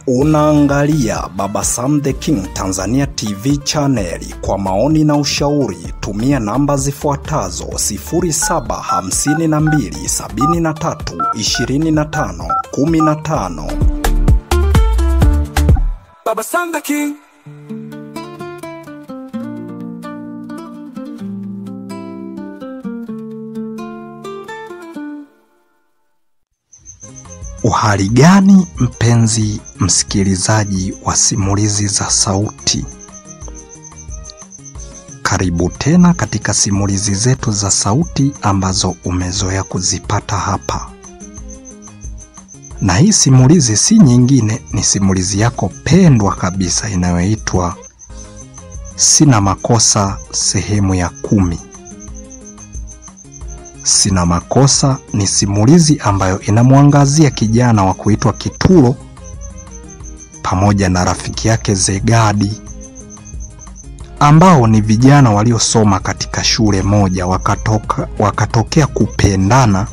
Unaangalia Baba Sam the King Tanzania TV channel. Kwa maoni na ushauri tumia namba zifuatazo 0752732515. Baba Sam the King. Uhali gani mpenzi msikilizaji wa simulizi za sauti? Karibu tena katika simulizi zetu za sauti ambazo umezoea kuzipata hapa. Na hii simulizi si nyingine, ni simulizi yako pendwa kabisa inayoitwa Sina Makosa sehemu ya 10. Sina Makosa ni simulizi ambayo inamwangazia kijana wa kuitwa Kituro pamoja na rafiki yake Zegadi, ambao ni vijana waliosoma katika shule moja, wakatokea kupendana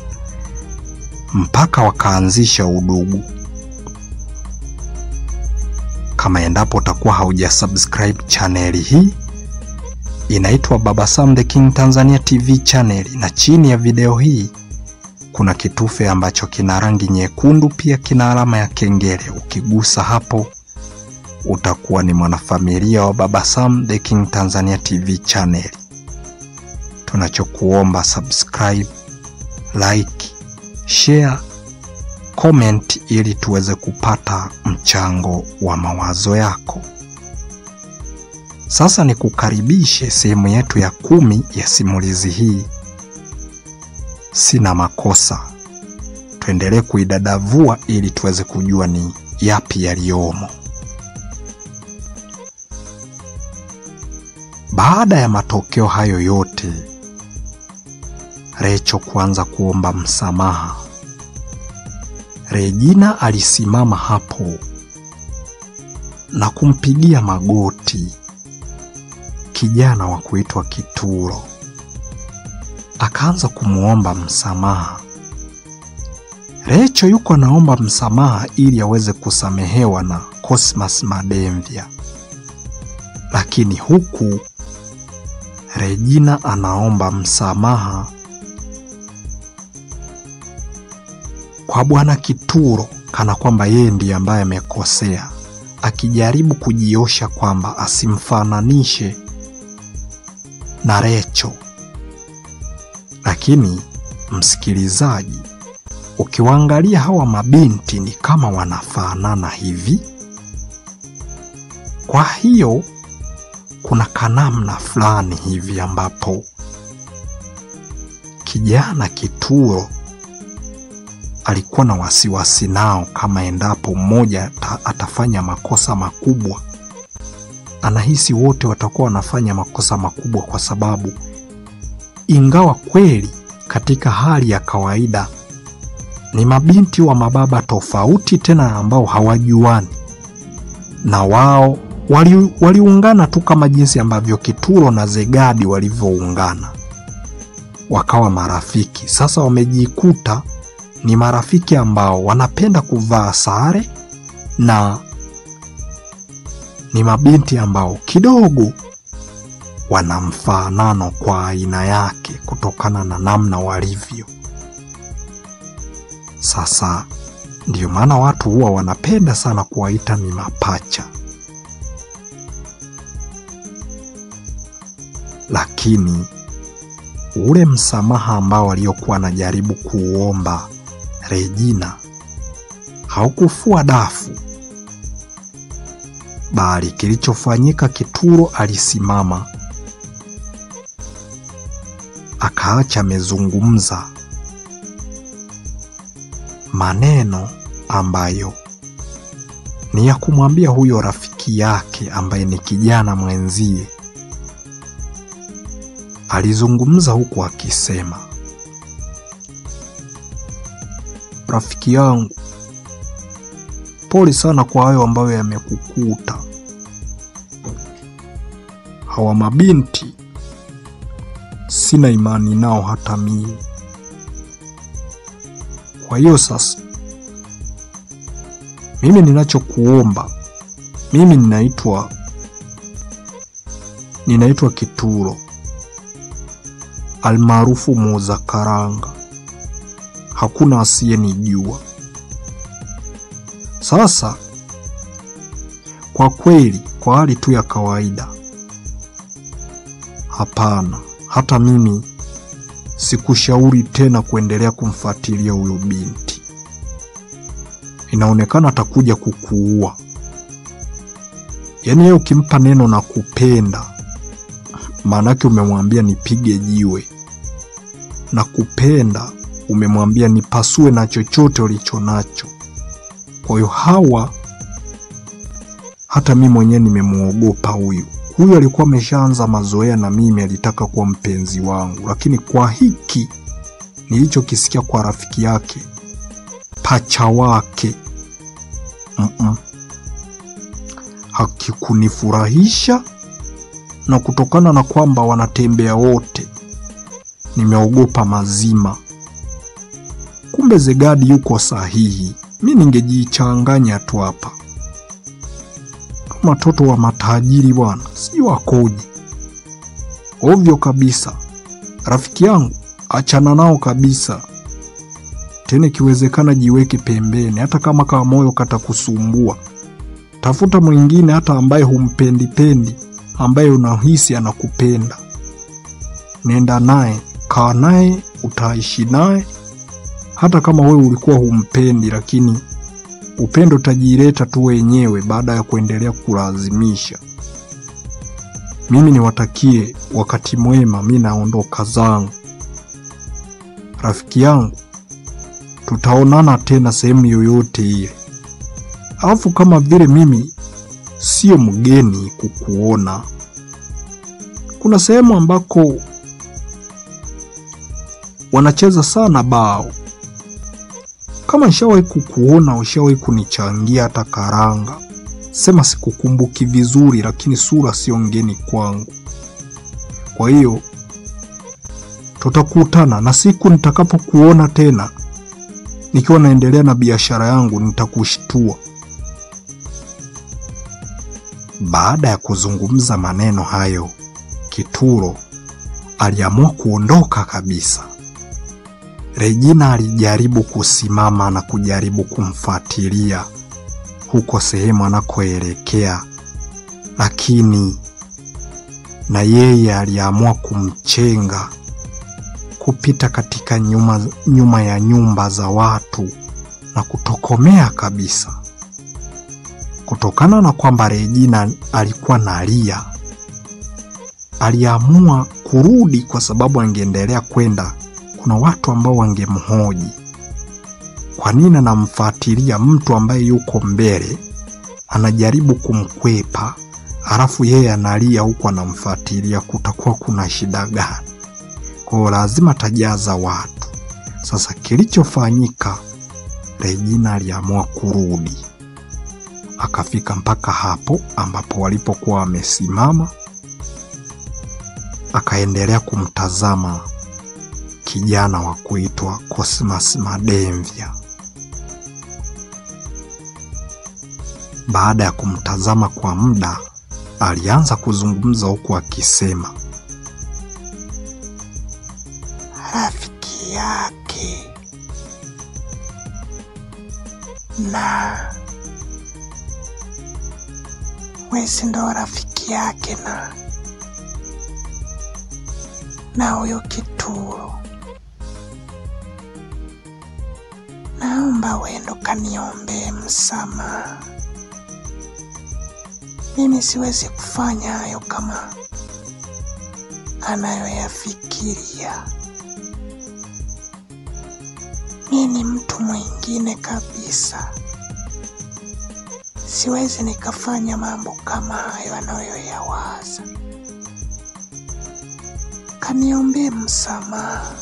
mpaka wakaanzisha udugu. Kama endapo utakuwa haujasubscribe channel hii, inaitwa Baba Sam the King Tanzania TV channel, na chini ya video hii kuna kitufe ambacho kina rangi nyekundu, pia kina alama ya kengele. Ukigusa hapo utakuwa ni mwanafamilia wa Baba Sam the King Tanzania TV channel. Tunachokuomba subscribe, like, share, comment ili tuweze kupata mchango wa mawazo yako. Sasa ni kukaribishe sehemu yetu ya 10 ya simulizi hii, Sina Makosa. Tuendelee kuidadavua ili tuweze kujua ni yapi yaliyomo. Baada ya matokeo hayo yote, Recho kuanza kuomba msamaha, Regina alisimama hapo na kumpigia magoti kijana wa kuitwa Kituro. Akaanza kumuomba msamaha. Recho yuko naomba msamaha ili aweze kusamehewa na Cosmas Mademvya, lakini huku Regina anaomba msamaha kwa bwana Kituro, kana kwamba yeye ndiye ambaye amekosea, akijaribu kujiosha kwamba asimfananishe na Recho. Lakini msikilizaji, ukiwaangalia hawa mabinti ni kama wanafanana hivi. Kwa hiyo kuna kanamna fulani hivi ambapo kijana Kituro alikuwa na wasiwasi nao, kama endapo mmoja atafanya makosa makubwa. Anahisi wote watakuwa wanafanya makosa makubwa, kwa sababu ingawa kweli katika hali ya kawaida ni mabinti wa mababa tofauti, tena ambao hawajuani, na wao waliungana tu kama jinsi ambavyo Kituro na Zegadi walivyoungana wakawa marafiki. Sasa wamejikuta ni marafiki ambao wanapenda kuvaa sare, na ni mabinti ambao kidogo wana mfanano kwa aina yake kutokana na namna walivyo. Sasa ndio maana watu huwa wanapenda sana kuwaita ni mapacha. Lakini ule msamaha ambao aliokuwa anajaribu kuomba Regina haukufua dafu, bali kilichofanyika, Kituro alisimama akaacha amezungumza maneno ambayo ni ya kumwambia huyo rafiki yake ambaye ni kijana mwenzie. Alizungumza huku akisema, rafiki yangu, pole sana kwa hayo ambayo yamekukuta. Hawa mabinti sina imani nao hata mimi. Kwa hiyo sasa Mimi ninachokuomba, mimi ninaitwa Kituro, almaarufu muuza karanga. Hakuna asiyenijua. Sasa kwa kweli, kwa hali tu ya kawaida, hapana, hata mimi sikushauri tena kuendelea kumfuatilia huyo binti. Inaonekana atakuja kukuua. Yaani yeye ukimpa neno na kupenda, maanake umemwambia nipige jiwe. Na kupenda umemwambia nipasue na chochote ulicho nacho. Kwa hiyo Hawa, hata mimi mwenyewe nimemuogopa huyu. Huyu alikuwa ameshaanza mazoea na mimi, alitaka kuwa mpenzi wangu. Lakini kwa hiki nilichokisikia kwa rafiki yake, pacha wake, hakikunifurahisha. Na kutokana na kwamba wanatembea wote, nimeogopa mazima. Kumbe Zegadi yuko sahihi. Mimi ningejichanganya tu hapa. Kama watoto wa matajiri bwana, si wakoje. Ovyo kabisa. Rafiki yangu, achana nao kabisa. Tena kiwezekana jiweke pembeni, hata kama moyo katakusumbua. Tafuta mwingine hata ambaye humpendi, ambaye unahisi anakupenda. Nenda naye, kaa naye, utaishi naye. Hata kama wewe ulikuwa humpendi, lakini upendo utajileta tu wenyewe baada ya kuendelea kulazimisha. Mimi niwatakie wakati mwema, mimi naondoka zangu. Rafiki yangu, tutaonana tena sehemu yoyote ile. Alafu kama vile mimi sio mgeni kukuona, kuna sehemu ambako wanacheza sana bao. Kama nishawahi kukuona, ushawahi kunichangia hata karanga. Sema sikukumbuki vizuri, lakini sura sio ngeni kwangu. Kwa hiyo tutakutana, na siku nitakapokuona tena nikiwa naendelea na biashara yangu nitakushtua. Baada ya kuzungumza maneno hayo, Kituro aliamua kuondoka kabisa. Regina alijaribu kusimama na kujaribu kumfuatilia huko sehemu anakoelekea, lakini na yeye aliamua kumchenga kupita katika nyuma ya nyumba za watu na kutokomea kabisa. Kutokana na kwamba Regina alikuwa nalia, aliamua kurudi, kwa sababu angeendelea kwenda kuna watu ambao wangemhoji. Kwa nini anamfuatilia mtu ambaye yuko mbele, anajaribu kumkwepa, halafu yeye analia huko anamfuatilia? Kutakuwa kuna shida gani? Kwa lazima tajaza watu. Sasa kilichofanyika, Regina aliamua kurudi. Akafika mpaka hapo ambapo walipokuwa wamesimama, akaendelea kumtazama kijana wa kuitwa Cosmas Mademvya. Baada ya kumtazama kwa muda, alianza kuzungumza huku akisema, rafiki yake na wewe ndo rafiki yake na huyo Kituro. Naomba wendo kaniombe msamaha. Mimi siwezi kufanya hayo kama anayoyafikiria. Mimi ni mtu mwingine kabisa. Siwezi nikafanya mambo kama hayo anayoyawaza. Kaniombe msamaha.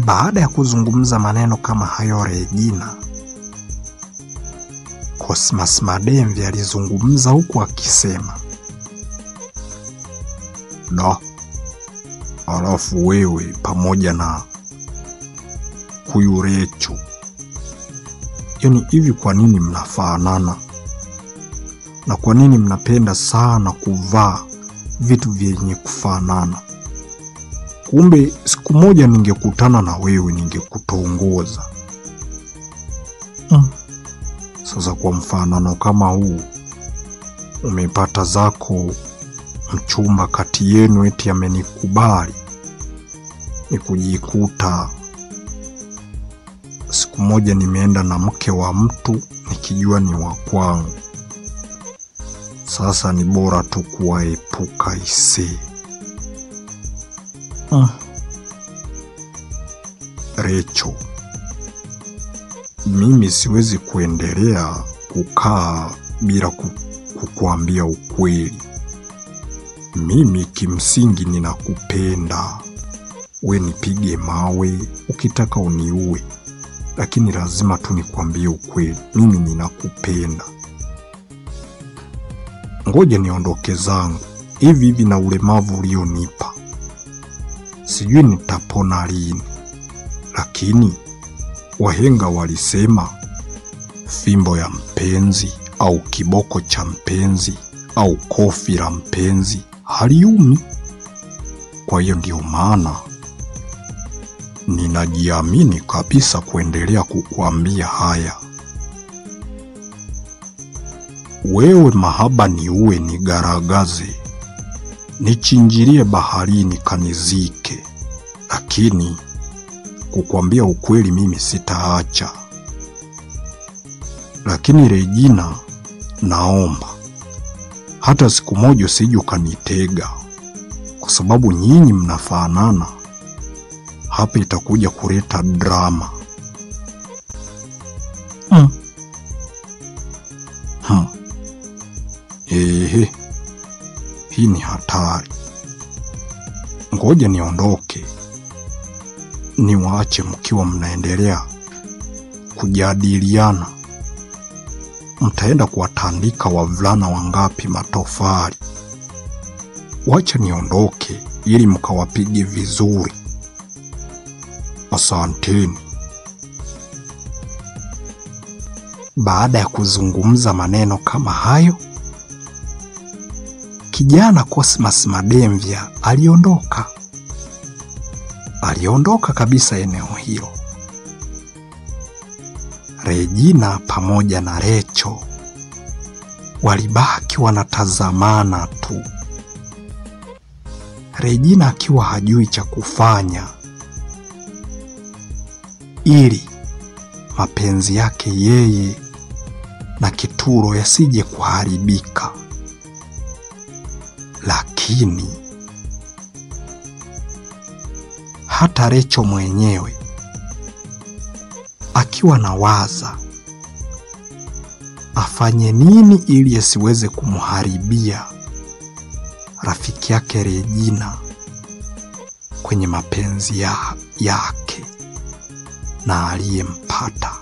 Baada ya kuzungumza maneno kama hayo Regina, Cosmas Mademvya alizungumza huku akisema, alafu wewe pamoja na huyu Recho Yaani hivi kwa nini mnafanana? Na kwa nini mnapenda sana kuvaa vitu vyenye kufanana? Kumbe siku moja ningekutana na wewe ningekutongoza. Sasa kwa mfanano kama huu, umepata zako mchumba kati yenu eti amenikubali, ni kujikuta siku moja nimeenda na mke wa mtu nikijua ni wa kwangu. Sasa ni bora tu kuwaepuka ise. Recho, mimi siwezi kuendelea kukaa bila kukuambia ukweli. Mimi kimsingi ninakupenda. We nipige mawe, ukitaka uniue, lakini lazima tu nikwambie ukweli. Mimi ninakupenda. Ngoja niondoke zangu. Hivi na ulemavu ulionipa, sijui nitapona lini. Lakini wahenga walisema fimbo ya mpenzi au kiboko cha mpenzi au kofi la mpenzi haliumi. Kwa hiyo ndio maana ninajiamini kabisa kuendelea kukuambia haya. Wewe mahaba niue nigaragaze, nichinjirie baharini kanizike, lakini kukuambia ukweli mimi sitaacha. Lakini Regina, naomba hata siku moja usije ukanitega, kwa sababu nyinyi mnafanana. Hapa itakuja kuleta drama. Hii ni hatari. Ngoja niondoke, niwaache mkiwa mnaendelea kujadiliana. Mtaenda kuwatandika wavulana wangapi matofali? Wacha niondoke ili mkawapige vizuri. Asanteni. Baada ya kuzungumza maneno kama hayo, kijana Cosmas Mademvya aliondoka. Aliondoka kabisa eneo hilo. Regina pamoja na Recho walibaki wanatazamana tu. Regina akiwa hajui cha kufanya ili mapenzi yake yeye na Kituro yasije kuharibika. Lakini hata Recho mwenyewe akiwa na waza afanye nini ili asiweze kumharibia rafiki yake Regina kwenye mapenzi yake na aliyempata.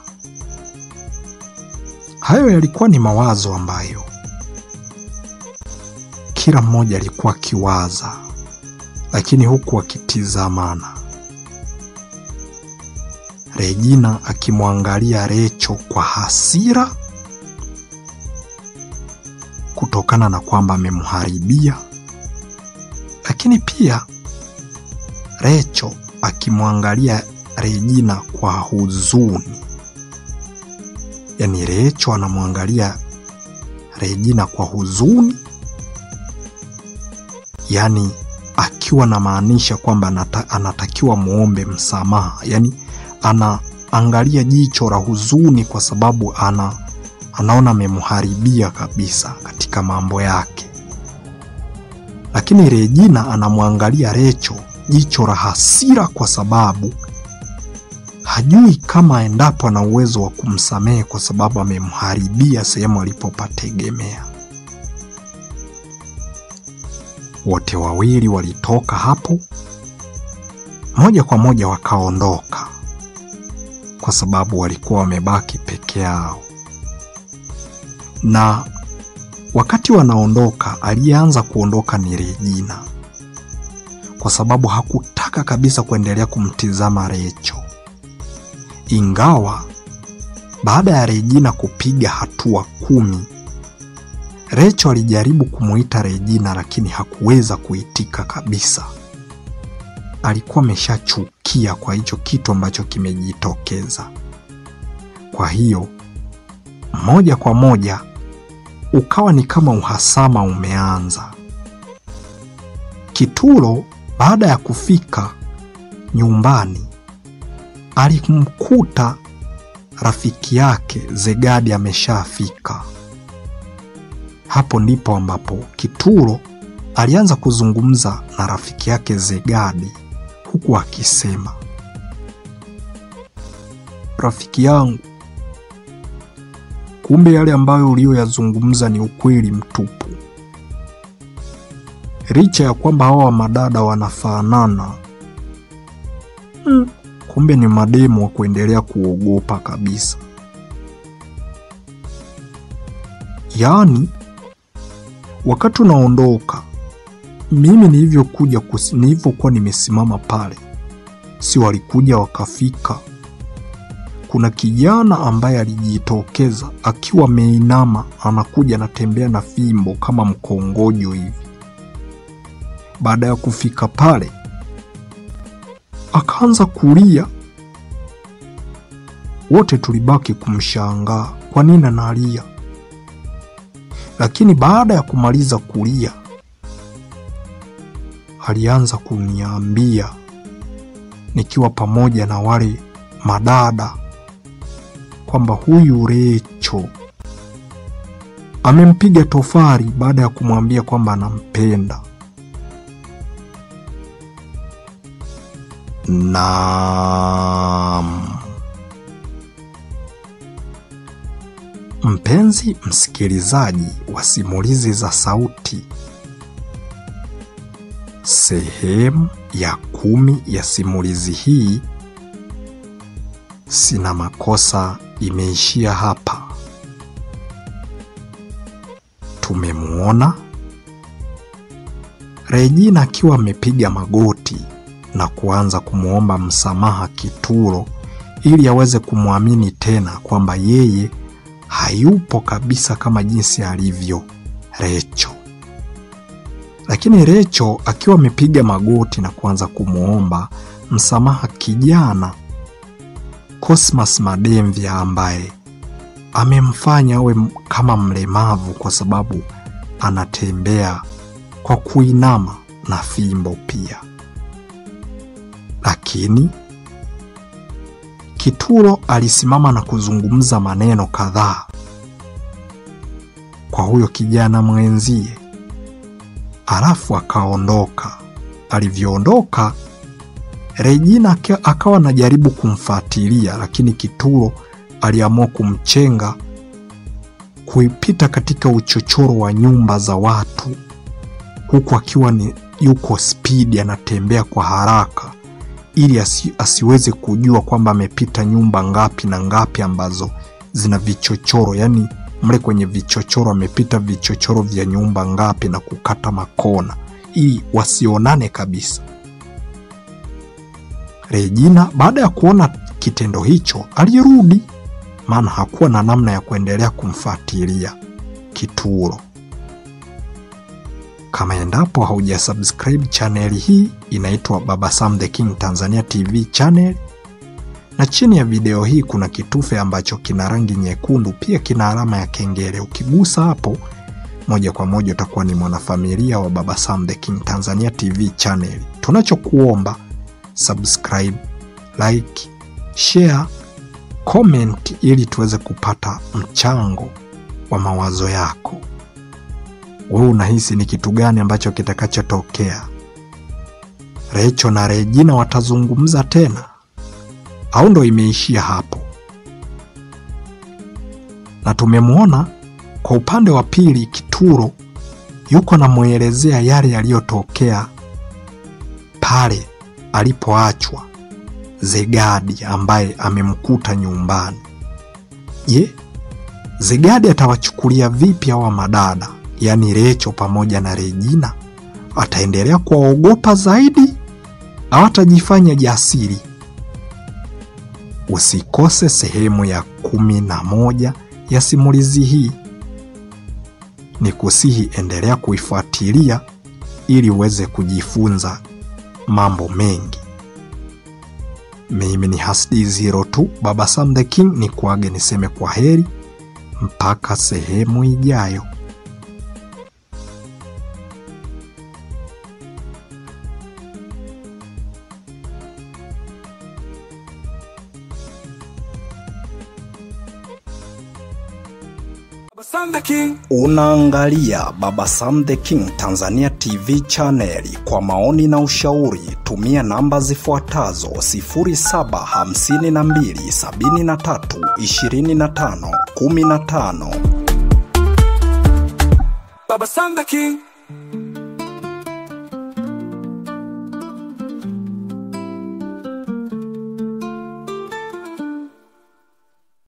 Hayo yalikuwa ni mawazo ambayo kila mmoja alikuwa akiwaza, lakini huku akitizamana. Regina akimwangalia Recho kwa hasira kutokana na kwamba amemharibia, lakini pia Recho akimwangalia Regina kwa huzuni. Yaani Recho anamwangalia Regina kwa huzuni, yaani akiwa na maanisha kwamba anatakiwa muombe msamaha. Yaani anaangalia jicho la huzuni kwa sababu anaona amemharibia kabisa katika mambo yake. Lakini Regina anamwangalia Recho jicho la hasira kwa sababu hajui kama endapo ana uwezo wa kumsamehe kwa sababu amemharibia sehemu alipopategemea. Wote wawili walitoka hapo moja kwa moja wakaondoka, kwa sababu walikuwa wamebaki peke yao. Na wakati wanaondoka, alianza kuondoka ni Regina, kwa sababu hakutaka kabisa kuendelea kumtizama Recho. Ingawa Baada ya Regina kupiga hatua 10, Rachel alijaribu kumuita Regina lakini hakuweza kuitika kabisa. Alikuwa ameshachukia kwa hicho kitu ambacho kimejitokeza. Kwa hiyo moja kwa moja ukawa ni kama uhasama umeanza. Kituro baada ya kufika nyumbani alimkuta rafiki yake Zegadi ameshafika. Hapo ndipo ambapo Kituro alianza kuzungumza na rafiki yake Zegadi huku akisema, rafiki yangu, kumbe yale ambayo uliyoyazungumza ni ukweli mtupu. Licha ya kwamba hawa madada wanafanana, kumbe ni mademu wa kuendelea kuogopa kabisa. Yaani wakati unaondoka, mimi nilivyokuwa nimesimama pale, si walikuja wakafika. Kuna kijana ambaye alijitokeza akiwa ameinama, anakuja anatembea na fimbo kama mkongojo hivi. Baada ya kufika pale akaanza kulia. Wote tulibaki kumshangaa kwa nini analia. Lakini baada ya kumaliza kulia, alianza kuniambia nikiwa pamoja na wale madada kwamba huyu Rachel amempiga tofari baada ya kumwambia kwamba anampenda. Mpenzi msikilizaji wa Simulizi za Sauti, sehemu ya 10 ya simulizi hii Sina Makosa imeishia hapa. Tumemuona Regina akiwa amepiga magoti na kuanza kumuomba msamaha Kituro ili aweze kumwamini tena kwamba yeye hayupo kabisa kama jinsi alivyo Rachel. Lakini Rachel akiwa amepiga magoti na kuanza kumuomba msamaha kijana Cosmas Mademvya ambaye amemfanya awe kama mlemavu kwa sababu anatembea kwa kuinama na fimbo pia. Lakini Kituro alisimama na kuzungumza maneno kadhaa kwa huyo kijana mwenzie, alafu akaondoka. Alivyoondoka, Regina akawa anajaribu kumfuatilia, lakini Kituro aliamua kumchenga kuipita katika uchochoro wa nyumba za watu, huku akiwa yuko speed, anatembea kwa haraka ili asiweze kujua kwamba amepita nyumba ngapi na ngapi ambazo zina vichochoro. Yani mle kwenye vichochoro amepita vichochoro vya nyumba ngapi na kukata makona ili wasionane kabisa. Regina baada ya kuona kitendo hicho alirudi, maana hakuwa na namna ya kuendelea kumfuatilia Kituro. Kama endapo haujasubscribe channel hii, inaitwa Baba Sam the King Tanzania TV channel, na chini ya video hii kuna kitufe ambacho kina rangi nyekundu, pia kina alama ya kengele. Ukigusa hapo moja kwa moja utakuwa ni mwanafamilia wa Baba Sam the King Tanzania TV channel. Tunachokuomba subscribe, like, share, comment ili tuweze kupata mchango wa mawazo yako. Wewe unahisi ni kitu gani ambacho kitakachotokea? Rachel na Regina watazungumza tena au ndo imeishia hapo? Na tumemwona kwa upande wa pili Kituro yuko na muelezea yale yaliyotokea pale alipoachwa Zegadi ambaye amemkuta nyumbani. Je, Zegadi atawachukulia vipi hawa madada, yani Rachel pamoja na Regina? Ataendelea kuwaogopa zaidi au atajifanya jasiri? Usikose sehemu ya 11 ya simulizi hii. Nikusihi endelea kuifuatilia ili uweze kujifunza mambo mengi. Mimi ni Hasdi02 Baba Sam the King, ni kuage niseme kwa heri mpaka sehemu ijayo. Unaangalia Baba Sam the King Tanzania TV channel. Kwa maoni na ushauri tumia namba zifuatazo: 0752732515. Baba Sam the King.